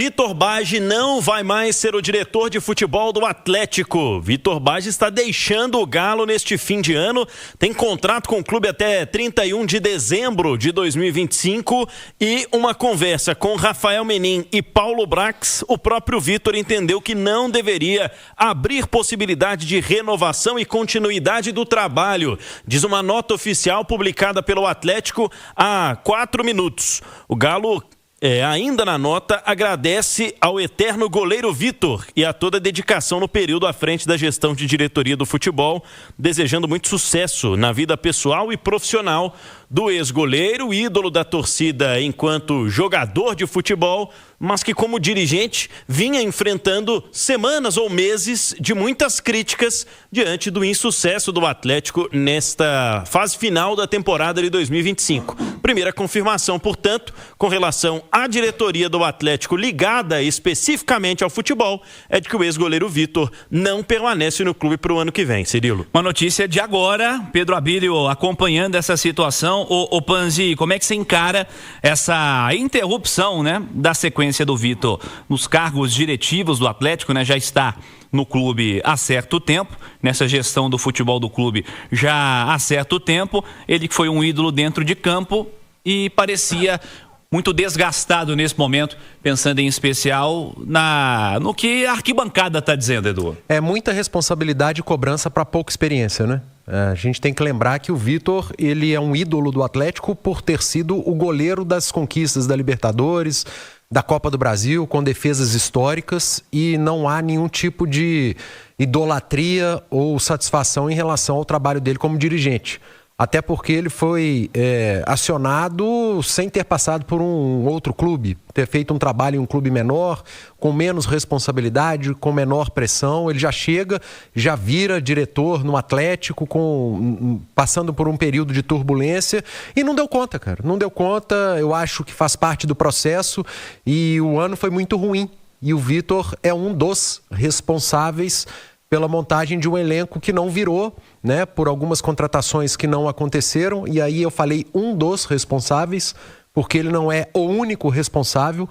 Vitor Bage não vai mais ser o diretor de futebol do Atlético. Vitor Bage está deixando o Galo neste fim de ano. Tem contrato com o clube até 31 de dezembro de 2025 e uma conversa com Rafael Menin e Paulo Brax. O próprio Vitor entendeu que não deveria abrir possibilidade de renovação e continuidade do trabalho. Diz uma nota oficial publicada pelo Atlético há 4 minutos. O Galo... ainda na nota, agradece ao eterno goleiro Vitor e a toda a dedicação no período à frente da gestão de diretoria do futebol, desejando muito sucesso na vida pessoal e profissional do ex-goleiro, ídolo da torcida enquanto jogador de futebol, mas que como dirigente vinha enfrentando semanas ou meses de muitas críticas diante do insucesso do Atlético nesta fase final da temporada de 2025. Primeira confirmação, portanto, com relação à diretoria do Atlético ligada especificamente ao futebol, é de que o ex-goleiro Vitor não permanece no clube para o ano que vem. Cirilo. Uma notícia de agora, Pedro Abílio acompanhando essa situação. Ô Panzi, como é que você encara essa interrupção, né, da sequência do Vitor nos cargos diretivos do Atlético, né? Já está no clube há certo tempo, nessa gestão do futebol do clube já há certo tempo. Ele que foi um ídolo dentro de campo e parecia muito desgastado nesse momento, pensando em especial no que a arquibancada está dizendo, Edu. É muita responsabilidade e cobrança para pouca experiência, né? A gente tem que lembrar que o Vitor, ele é um ídolo do Atlético por ter sido o goleiro das conquistas da Libertadores, da Copa do Brasil, com defesas históricas, e não há nenhum tipo de idolatria ou satisfação em relação ao trabalho dele como dirigente. Até porque ele foi acionado sem ter passado por um outro clube, ter feito um trabalho em um clube menor, com menos responsabilidade, com menor pressão. Ele já chega, já vira diretor no Atlético, passando por um período de turbulência, e não deu conta, cara. Não deu conta, eu acho que faz parte do processo, e o ano foi muito ruim. E o Vitor é um dos responsáveis pela montagem de um elenco que não virou, né, por algumas contratações que não aconteceram, e aí eu falei um dos responsáveis, porque ele não é o único responsável.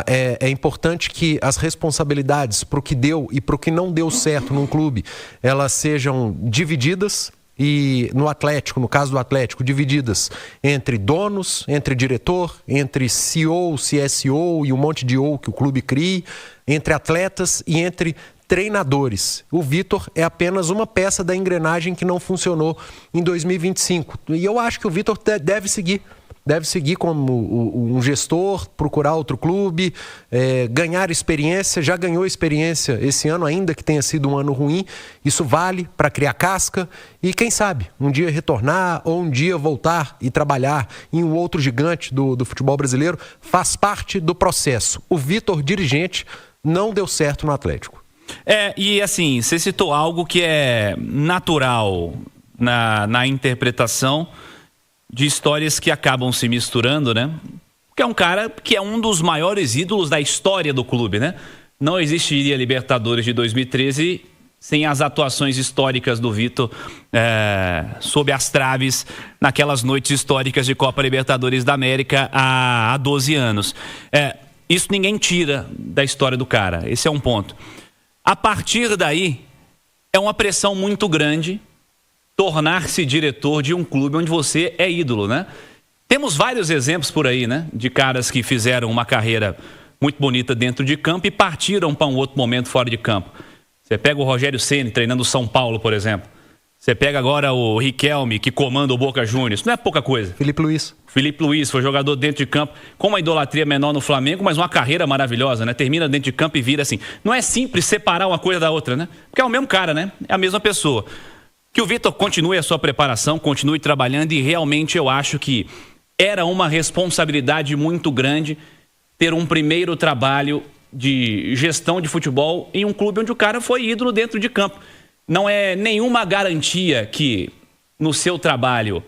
É importante que as responsabilidades para o que deu e para o que não deu certo num clube, elas sejam divididas, e no Atlético, no caso do Atlético, divididas entre donos, entre diretor, entre CEO, CSO e um monte de O que o clube cria, entre atletas e entre treinadores. O Vitor é apenas uma peça da engrenagem que não funcionou em 2025. E eu acho que o Vitor deve seguir como um gestor, procurar outro clube, ganhar experiência. Já ganhou experiência esse ano, ainda que tenha sido um ano ruim. Isso vale para criar casca e, quem sabe, um dia retornar ou um dia voltar e trabalhar em um outro gigante do futebol brasileiro. Faz parte do processo. O Vitor, dirigente, não deu certo no Atlético. E assim, você citou algo que é natural na interpretação de histórias que acabam se misturando, né? Que é um cara que é um dos maiores ídolos da história do clube, né? Não existiria Libertadores de 2013 sem as atuações históricas do Vitor sob as traves naquelas noites históricas de Copa Libertadores da América há 12 anos. Isso ninguém tira da história do cara, esse é um ponto. A partir daí, é uma pressão muito grande tornar-se diretor de um clube onde você é ídolo, né? Temos vários exemplos por aí, né? De caras que fizeram uma carreira muito bonita dentro de campo e partiram para um outro momento fora de campo. Você pega o Rogério Ceni treinando o São Paulo, por exemplo. Você pega agora o Riquelme, que comanda o Boca Juniors. Isso não é pouca coisa. Felipe Luiz foi jogador dentro de campo, com uma idolatria menor no Flamengo, mas uma carreira maravilhosa, né? Termina dentro de campo e vira assim. Não é simples separar uma coisa da outra, né? Porque é o mesmo cara, né? É a mesma pessoa. Que o Vitor continue a sua preparação, continue trabalhando, e realmente eu acho que era uma responsabilidade muito grande ter um primeiro trabalho de gestão de futebol em um clube onde o cara foi ídolo dentro de campo. Não é nenhuma garantia que no seu trabalho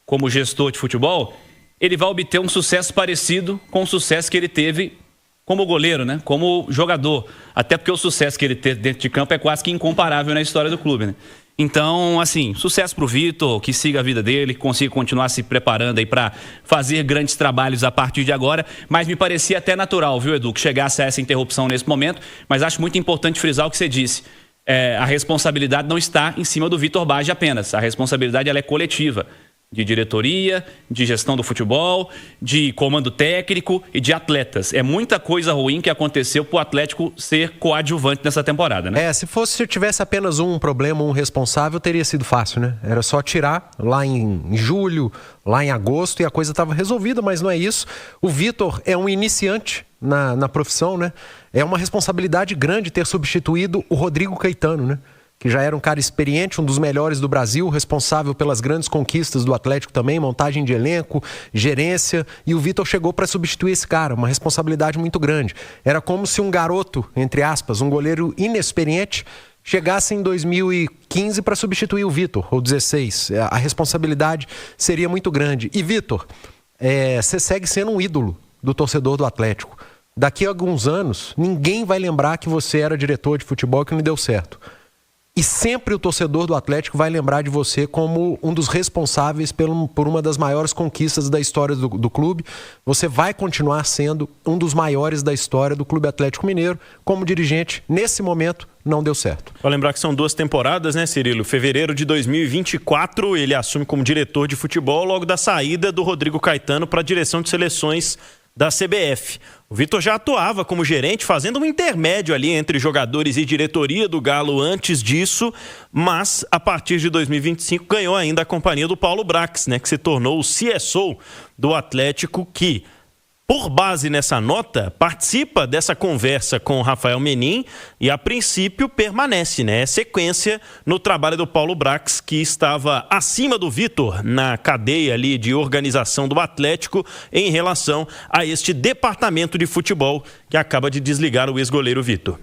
como gestor de futebol ele vai obter um sucesso parecido com o sucesso que ele teve como goleiro, né? Como jogador. Até porque o sucesso que ele teve dentro de campo é quase que incomparável na história do clube, né? Então, assim, sucesso pro Vitor, que siga a vida dele, que consiga continuar se preparando aí para fazer grandes trabalhos a partir de agora. Mas me parecia até natural, viu, Edu, que chegasse a essa interrupção nesse momento. Mas acho muito importante frisar o que você disse. A responsabilidade não está em cima do Vitor Bage apenas. A responsabilidade ela é coletiva. De diretoria, de gestão do futebol, de comando técnico e de atletas. É muita coisa ruim que aconteceu pro Atlético ser coadjuvante nessa temporada, né? Se tivesse apenas um problema, um responsável, teria sido fácil, né? Era só tirar lá em julho, lá em agosto e a coisa estava resolvida, mas não é isso. O Vitor é um iniciante na profissão, né? É uma responsabilidade grande ter substituído o Rodrigo Caetano, né? Que já era um cara experiente, um dos melhores do Brasil, responsável pelas grandes conquistas do Atlético também, montagem de elenco, gerência, e o Vitor chegou para substituir esse cara, uma responsabilidade muito grande. Era como se um garoto, entre aspas, um goleiro inexperiente, chegasse em 2015 para substituir o Vitor, ou 16. A responsabilidade seria muito grande. E Vitor, você segue sendo um ídolo do torcedor do Atlético. Daqui a alguns anos, ninguém vai lembrar que você era diretor de futebol e que não deu certo. E sempre o torcedor do Atlético vai lembrar de você como um dos responsáveis por uma das maiores conquistas da história do clube. Você vai continuar sendo um dos maiores da história do Clube Atlético Mineiro. Como dirigente, nesse momento, não deu certo. Vou lembrar que são 2 temporadas, né, Cirilo? Fevereiro de 2024, ele assume como diretor de futebol logo da saída do Rodrigo Caetano para a direção de seleções da CBF. O Vitor já atuava como gerente, fazendo um intermédio ali entre jogadores e diretoria do Galo antes disso, mas a partir de 2025 ganhou ainda a companhia do Paulo Brax, né, que se tornou o CSO do Atlético, que, por base nessa nota, participa dessa conversa com o Rafael Menin e, a princípio, permanece, né? É sequência no trabalho do Paulo Brax, que estava acima do Vitor na cadeia ali de organização do Atlético em relação a este departamento de futebol que acaba de desligar o ex-goleiro Vitor.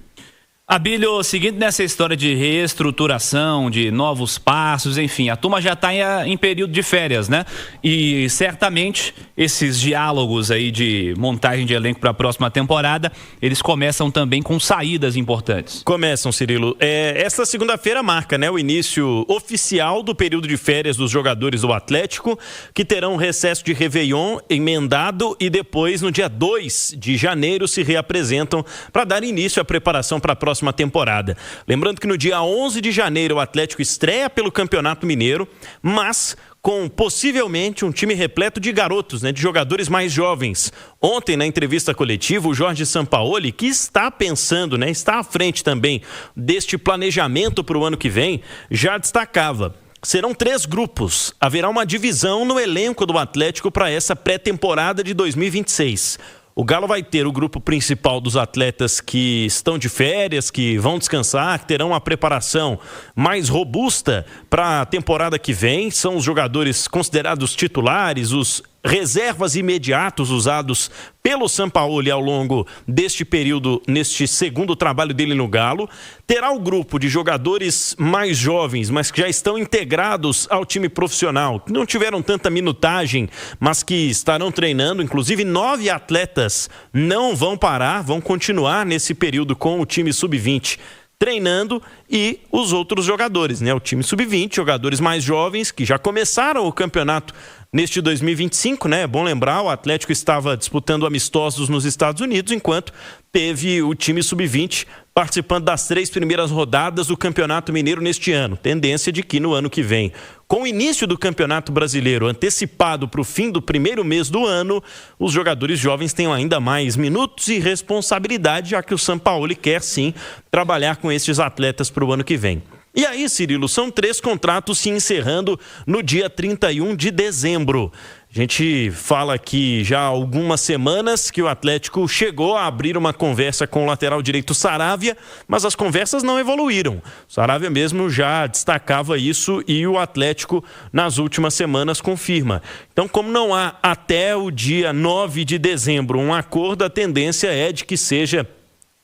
Abílio, seguindo nessa história de reestruturação, de novos passos, enfim, a turma já está em período de férias, né? E certamente esses diálogos aí de montagem de elenco para a próxima temporada, eles começam também com saídas importantes. Começam, Cirilo. Esta segunda-feira marca, né, o início oficial do período de férias dos jogadores do Atlético, que terão um recesso de Réveillon emendado e depois, no dia 2 de janeiro, se reapresentam para dar início à preparação para a próxima temporada. Lembrando que no dia 11 de janeiro o Atlético estreia pelo Campeonato Mineiro, mas com possivelmente um time repleto de garotos, né, de jogadores mais jovens. Ontem, na entrevista coletiva, o Jorge Sampaoli, que está pensando, né, está à frente também deste planejamento para o ano que vem, já destacava: serão 3 grupos. Haverá uma divisão no elenco do Atlético para essa pré-temporada de 2026. O Galo vai ter o grupo principal dos atletas que estão de férias, que vão descansar, que terão uma preparação mais robusta para a temporada que vem. São os jogadores considerados titulares, os reservas imediatos usados pelo Sampaoli ao longo deste período, neste segundo trabalho dele no Galo. Terá o grupo de jogadores mais jovens, mas que já estão integrados ao time profissional, que não tiveram tanta minutagem, mas que estarão treinando. Inclusive 9 atletas não vão parar, vão continuar nesse período com o time sub-20 treinando, e os outros jogadores, né? O time sub-20, jogadores mais jovens que já começaram o campeonato neste 2025, né? É bom lembrar, o Atlético estava disputando amistosos nos Estados Unidos, enquanto teve o time sub-20 participando das 3 primeiras rodadas do Campeonato Mineiro neste ano. Tendência de que no ano que vem, com o início do Campeonato Brasileiro antecipado para o fim do primeiro mês do ano, os jogadores jovens tenham ainda mais minutos e responsabilidade, já que o Sampaoli quer sim trabalhar com estes atletas para o ano que vem. E aí, Cirilo, são 3 contratos se encerrando no dia 31 de dezembro. A gente fala aqui já há algumas semanas que o Atlético chegou a abrir uma conversa com o lateral direito Saravia, mas as conversas não evoluíram. O Saravia mesmo já destacava isso e o Atlético nas últimas semanas confirma. Então, como não há até o dia 9 de dezembro um acordo, a tendência é de que seja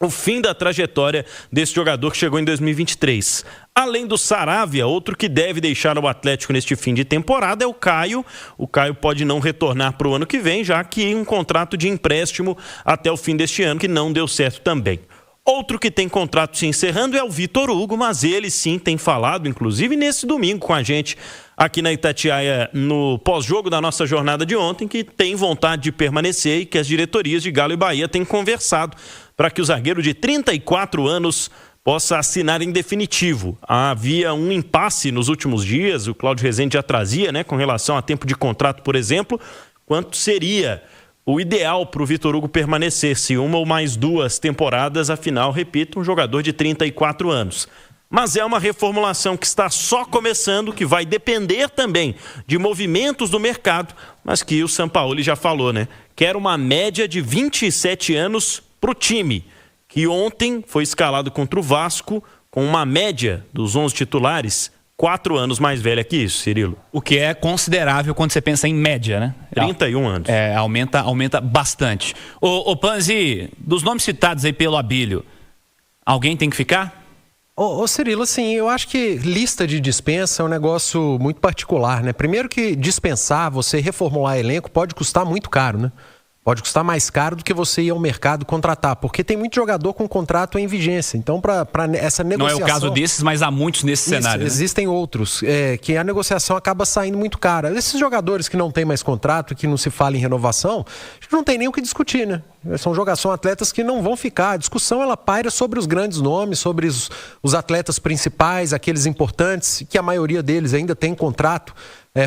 o fim da trajetória desse jogador que chegou em 2023. Além do Saravia, outro que deve deixar o Atlético neste fim de temporada é o Caio. O Caio pode não retornar para o ano que vem, já que um contrato de empréstimo até o fim deste ano que não deu certo também. Outro que tem contrato se encerrando é o Vitor Hugo, mas ele sim tem falado, inclusive nesse domingo com a gente aqui na Itatiaia, no pós-jogo da nossa jornada de ontem, que tem vontade de permanecer e que as diretorias de Galo e Bahia têm conversado para que o zagueiro de 34 anos possa assinar em definitivo. Havia um impasse nos últimos dias, o Cláudio Rezende já trazia, né, com relação a tempo de contrato, por exemplo, quanto seria o ideal para o Vitor Hugo permanecer, se uma ou mais 2 temporadas, afinal, repito, um jogador de 34 anos. Mas é uma reformulação que está só começando, que vai depender também de movimentos do mercado, mas que o Sampaoli já falou, né? Quer uma média de 27 anos para o time, que ontem foi escalado contra o Vasco, com uma média dos 11 titulares 4 anos mais velha que isso, Cirilo. O que é considerável quando você pensa em média, né? 31 anos. Aumenta bastante. Ô Panzi, dos nomes citados aí pelo Abílio, alguém tem que ficar? Ô Cirilo, assim, eu acho que lista de dispensa é um negócio muito particular, né? Primeiro que dispensar, você reformular elenco pode custar muito caro, né? Pode custar mais caro do que você ir ao mercado contratar, porque tem muito jogador com contrato em vigência. Então, para essa negociação... Não é o caso desses, mas há muitos nesse cenário. Existem outros, que a negociação acaba saindo muito cara. Esses jogadores que não têm mais contrato, que não se fala em renovação, a gente não tem nem o que discutir, né? São atletas que não vão ficar. A discussão, ela paira sobre os grandes nomes, sobre os atletas principais, aqueles importantes, que a maioria deles ainda tem contrato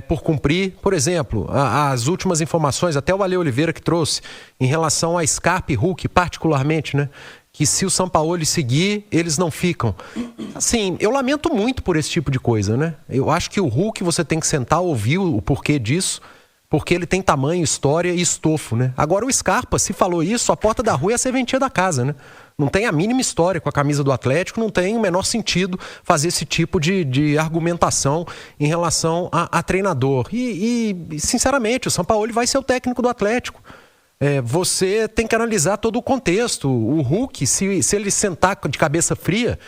por cumprir. Por exemplo, as últimas informações, até o Ale Oliveira que trouxe, em relação a Scarpa e Hulk, particularmente, né? Que se o Sampaoli seguir, eles não ficam. Assim, eu lamento muito por esse tipo de coisa, né? Eu acho que o Hulk você tem que sentar, ouvir o porquê disso, porque ele tem tamanho, história e estofo, né? Agora o Scarpa, se falou isso, a porta da rua é a serventia da casa, né? Não tem a mínima história com a camisa do Atlético, não tem o menor sentido fazer esse tipo de argumentação em relação a treinador. E, sinceramente, o Sampaoli vai ser o técnico do Atlético. Você tem que analisar todo o contexto. O Hulk, se ele sentar de cabeça fria,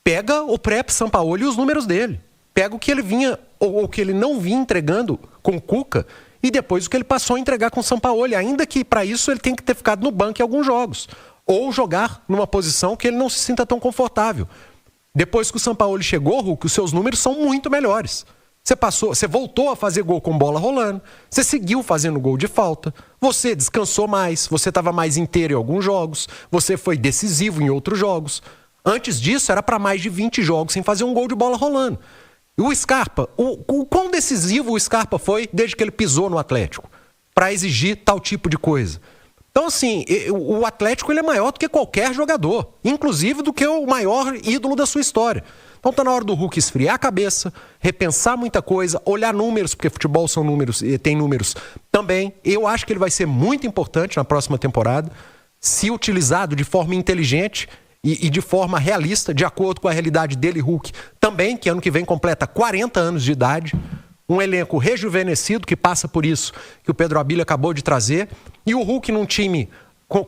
pega o pré-Sampaoli e os números dele. Pega o que ele vinha, ou o que ele não vinha entregando com o Cuca, e depois o que ele passou a entregar com o Sampaoli, ainda que para isso ele tem que ter ficado no banco em alguns jogos, ou jogar numa posição que ele não se sinta tão confortável. Depois que o Sampaoli chegou, Hulk, os seus números são muito melhores. Você voltou a fazer gol com bola rolando, você seguiu fazendo gol de falta, você descansou mais, você estava mais inteiro em alguns jogos, você foi decisivo em outros jogos. Antes disso, era para mais de 20 jogos sem fazer um gol de bola rolando. E o Scarpa, o quão decisivo o Scarpa foi desde que ele pisou no Atlético para exigir tal tipo de coisa? Então, assim, o Atlético ele é maior do que qualquer jogador, inclusive do que o maior ídolo da sua história. Então tá na hora do Hulk esfriar a cabeça, repensar muita coisa, olhar números, porque futebol são números e tem números também. Eu acho que ele vai ser muito importante na próxima temporada, se utilizado de forma inteligente e de forma realista, de acordo com a realidade dele, Hulk, também, que ano que vem completa 40 anos de idade, um elenco rejuvenescido, que passa por isso que o Pedro Abílio acabou de trazer, e o Hulk num time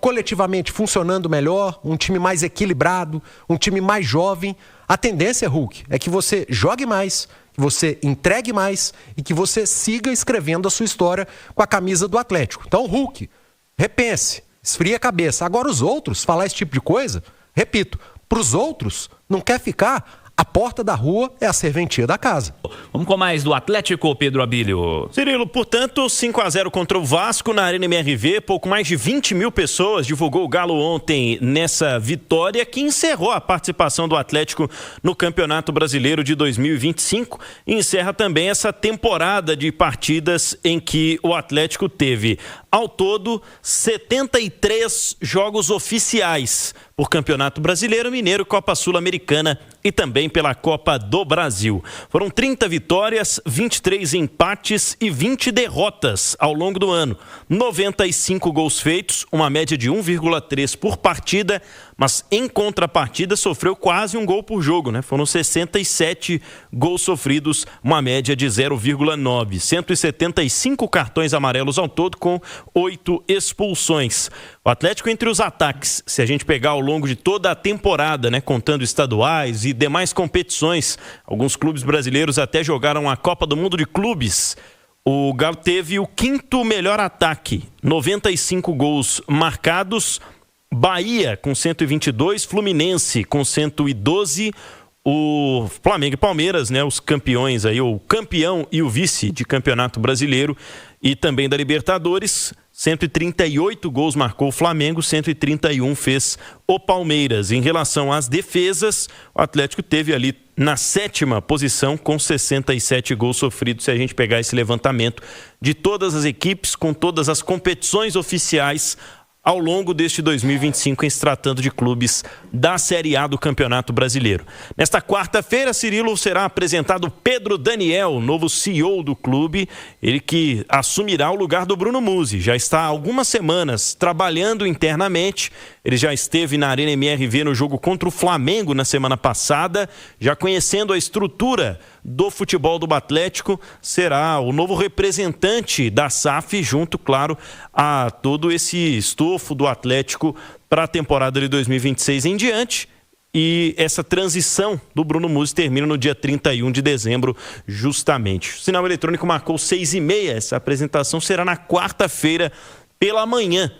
coletivamente funcionando melhor, um time mais equilibrado, um time mais jovem. A tendência, Hulk, é que você jogue mais, que você entregue mais e que você siga escrevendo a sua história com a camisa do Atlético. Então, Hulk, repense, esfria a cabeça. Agora os outros, falar esse tipo de coisa, repito, para os outros, não quer ficar, a porta da rua é a serventia da casa. Vamos com mais do Atlético, Pedro Abílio. Cirilo, portanto, 5-0 contra o Vasco na Arena MRV, pouco mais de 20 mil pessoas divulgou o Galo ontem nessa vitória que encerrou a participação do Atlético no Campeonato Brasileiro de 2025 e encerra também essa temporada de partidas em que o Atlético teve, ao todo, 73 jogos oficiais por Campeonato Brasileiro, Mineiro, Copa Sul-Americana e também pela Copa do Brasil. Foram 30 vitórias, 23 empates e 20 derrotas ao longo do ano. 95 gols feitos, uma média de 1,3 por partida, mas em contrapartida sofreu quase um gol por jogo, né? Foram 67 gols sofridos, uma média de 0,9. 175 cartões amarelos ao todo, com 8 expulsões. O Atlético, entre os ataques, se a gente pegar ao longo de toda a temporada, né, contando estaduais e demais competições, alguns clubes brasileiros até jogaram a Copa do Mundo de Clubes. O Galo teve o 5º melhor ataque, 95 gols marcados, Bahia com 122, Fluminense com 112, o Flamengo e Palmeiras, né, os campeões aí, o campeão e o vice de Campeonato Brasileiro e também da Libertadores. 138 gols marcou o Flamengo, 131 fez o Palmeiras. Em relação às defesas, o Atlético teve ali na 7ª posição com 67 gols sofridos, se a gente pegar esse levantamento de todas as equipes com todas as competições oficiais ao longo deste 2025, em se tratando de clubes da Série A do Campeonato Brasileiro. Nesta quarta-feira, Cirilo, será apresentado Pedro Daniel, novo CEO do clube, ele que assumirá o lugar do Bruno Musi. Já está há algumas semanas trabalhando internamente, ele já esteve na Arena MRV no jogo contra o Flamengo na semana passada, já conhecendo a estrutura do futebol do Atlético, será o novo representante da SAF, junto, claro, a todo esse estofo do Atlético para a temporada de 2026 em diante. E essa transição do Bruno Musi termina no dia 31 de dezembro, justamente. O sinal eletrônico marcou 6h30, essa apresentação será na quarta-feira pela manhã.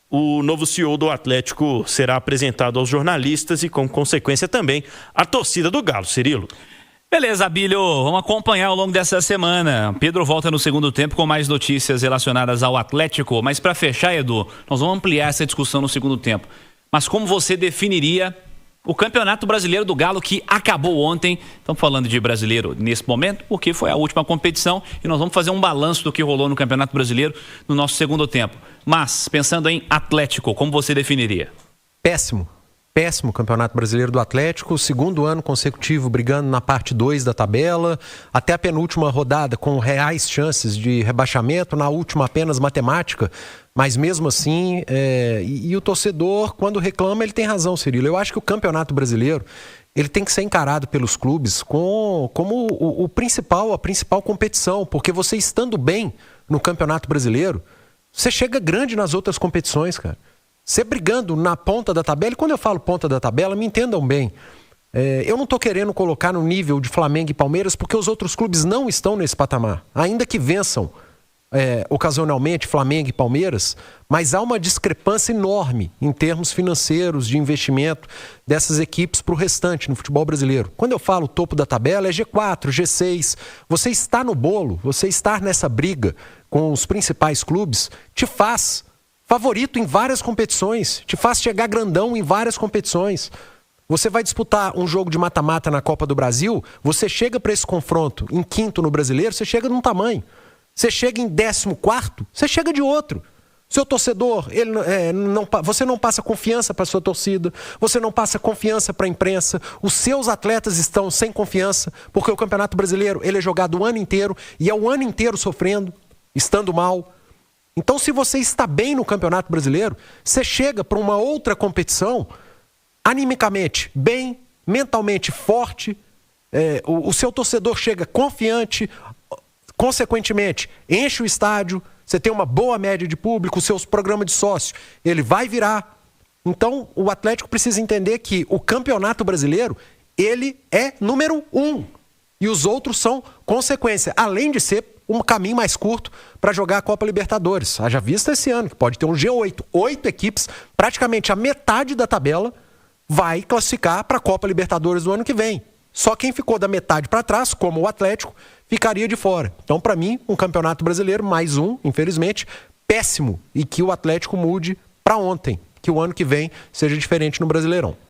O novo CEO do Atlético será apresentado aos jornalistas e, com consequência, também a torcida do Galo. Cirilo. Beleza, Abílio, vamos acompanhar ao longo dessa semana. Pedro volta no segundo tempo com mais notícias relacionadas ao Atlético. Mas para fechar, Edu, nós vamos ampliar essa discussão no segundo tempo. Mas como você definiria o Campeonato Brasileiro do Galo, que acabou ontem? Estamos falando de brasileiro nesse momento, porque foi a última competição e nós vamos fazer um balanço do que rolou no Campeonato Brasileiro no nosso segundo tempo. Mas, pensando em Atlético, como você definiria? Péssimo Campeonato Brasileiro do Atlético, segundo ano consecutivo brigando na parte 2 da tabela, até a penúltima rodada com reais chances de rebaixamento, na última apenas matemática, mas mesmo assim, e o torcedor, quando reclama, ele tem razão, Cirilo. Eu acho que o Campeonato Brasileiro, ele tem que ser encarado pelos clubes como a principal competição, porque você estando bem no Campeonato Brasileiro, você chega grande nas outras competições, cara. Você brigando na ponta da tabela, e quando eu falo ponta da tabela, me entendam bem. Eu não estou querendo colocar no nível de Flamengo e Palmeiras, porque os outros clubes não estão nesse patamar. Ainda que vençam ocasionalmente Flamengo e Palmeiras, mas há uma discrepância enorme em termos financeiros, de investimento dessas equipes para o restante no futebol brasileiro. Quando eu falo topo da tabela, é G4, G6. Você está no bolo, você estar nessa briga com os principais clubes, te faz favorito em várias competições, te faz chegar grandão em várias competições. Você vai disputar um jogo de mata-mata na Copa do Brasil, você chega para esse confronto em quinto no Brasileiro, você chega num tamanho. Você chega em 14º, você chega de outro. Seu torcedor, você não passa confiança para sua torcida, você não passa confiança para a imprensa, os seus atletas estão sem confiança, porque o Campeonato Brasileiro ele é jogado o ano inteiro e é o ano inteiro sofrendo, estando mal. Então, se você está bem no Campeonato Brasileiro, você chega para uma outra competição animicamente bem, mentalmente forte, o seu torcedor chega confiante, consequentemente, enche o estádio, você tem uma boa média de público, os seus programas de sócio, ele vai virar. Então, o Atlético precisa entender que o Campeonato Brasileiro, ele é número 1. E os outros são consequência, além de ser um caminho mais curto para jogar a Copa Libertadores. Haja vista esse ano, que pode ter um G8. 8 equipes, praticamente a metade da tabela, vai classificar para a Copa Libertadores do ano que vem. Só quem ficou da metade para trás, como o Atlético, ficaria de fora. Então, para mim, um Campeonato Brasileiro, mais um, infelizmente, péssimo. E que o Atlético mude para ontem. Que o ano que vem seja diferente no Brasileirão.